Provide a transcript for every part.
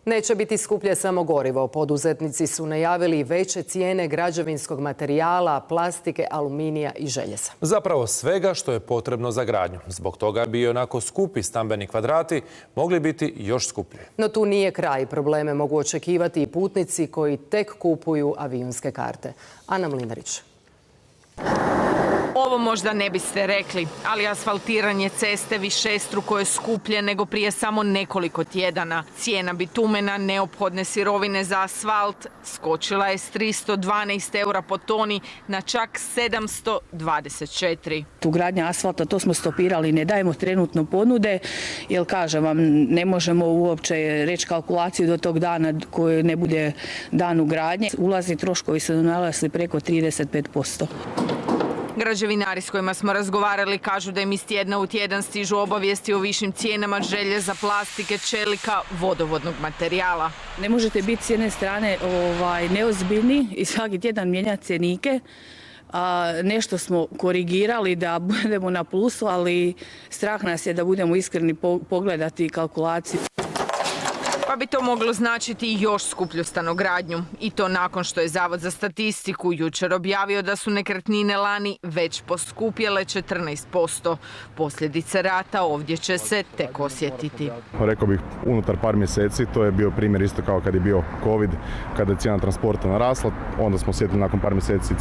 Neće biti skuplje samo gorivo. Poduzetnici su najavili veće cijene građevinskog materijala, plastike, aluminija i željeza. Zapravo svega što je potrebno za gradnju. Zbog toga bi onako skupi stambeni kvadrati mogli biti još skuplji. No tu nije kraj. Probleme mogu očekivati i putnici koji tek kupuju avionske karte. Ana Mlinarić. Ovo možda ne biste rekli, ali asfaltiranje ceste višestruko je skuplje nego prije samo nekoliko tjedana. Cijena bitumena, neophodne sirovine za asfalt, skočila je s 312 eura po toni na čak 724. Tu gradnja asfalta, to smo stopirali, ne dajemo trenutno ponude, jer kažem vam, ne možemo uopće reći kalkulaciju do tog dana koji ne bude dan ugradnje. Ulazni troškovi su narasli preko 35%. Građevinari s kojima smo razgovarali kažu da im iz tjedna u tjedan stižu obavijesti o višim cijenama željeza, plastike, čelika, vodovodnog materijala. Ne možete biti s jedne strane neozbiljni i svaki tjedan mijenjati cjenike. Nešto smo korigirali da budemo na plusu, ali strah nas je da budemo iskreni pogledati kalkulaciju. Pa bi to moglo značiti još skuplju stanogradnju. I to nakon što je Zavod za statistiku jučer objavio da su nekretnine lani već poskupjele 14%. Posljedice rata ovdje će se tek osjetiti. Rekao bih unutar par mjeseci, to je bio primjer isto kao kad je bio COVID, kada je cijena transporta narasla, onda smo osjetili nakon par mjeseci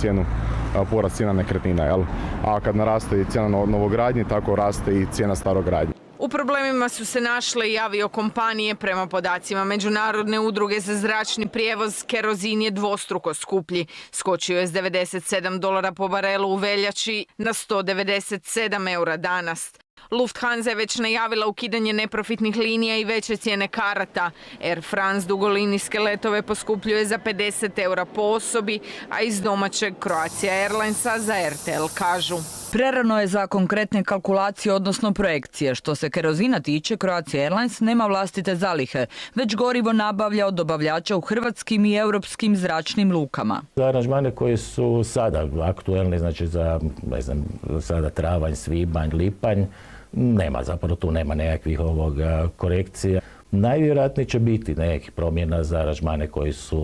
porast cijena nekretnina. Jel? A kad naraste i cijena novogradnje, tako raste i cijena starogradnje. U problemima su se našle i aviokompanije. Prema podacima Međunarodne udruge za zračni prijevoz, kerozin je dvostruko skuplji. Skočio je s $97 po barelu u veljači na 197 eura danas. Lufthansa je već najavila ukidanje neprofitnih linija i veće cijene karata. Air France dugolinijske letove poskupljuje za 50 eura po osobi, a iz domaćeg Croatia Airlinesa za RTL kažu: prerano je za konkretne kalkulacije, odnosno projekcije. Što se kerozina tiče, Croatia Airlines nema vlastite zalihe, već gorivo nabavlja od dobavljača u hrvatskim i europskim zračnim lukama. Za aranžmane koji su sada aktuelni, znači za sada travanj, svibanj, lipanj, tu nema nekakvih korekcija. Najvjerojatnije će biti nekakvih promjena za aranžmane koji su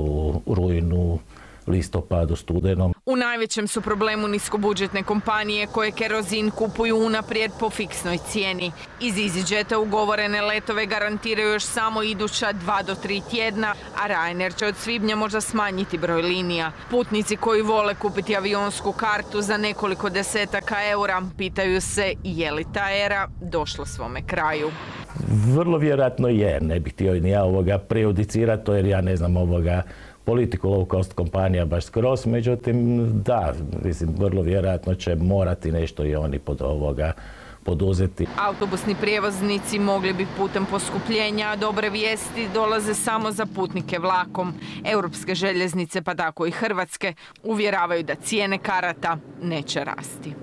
u rujnu, listopadu, studenom. U najvećem su problemu niskobudžetne kompanije koje kerozin kupuju unaprijed po fiksnoj cijeni. Iz EasyJeta ugovorene letove garantiraju još samo iduća 2 do 3 tjedna, a Ryanair će od svibnja možda smanjiti broj linija. Putnici koji vole kupiti avionsku kartu za nekoliko desetaka eura pitaju se je li ta era došla svome kraju. Vrlo vjerojatno je, ne bih htio ni ja prejudicirati to jer ja ne znam politiku low cost kompanija baš skroz, međutim da, vrlo vjerojatno će morati nešto i oni poduzeti. Autobusni prijevoznici mogli bi putem poskupljenja, a dobre vijesti dolaze samo za putnike vlakom. Europske željeznice, pa tako i hrvatske, uvjeravaju da cijene karata neće rasti.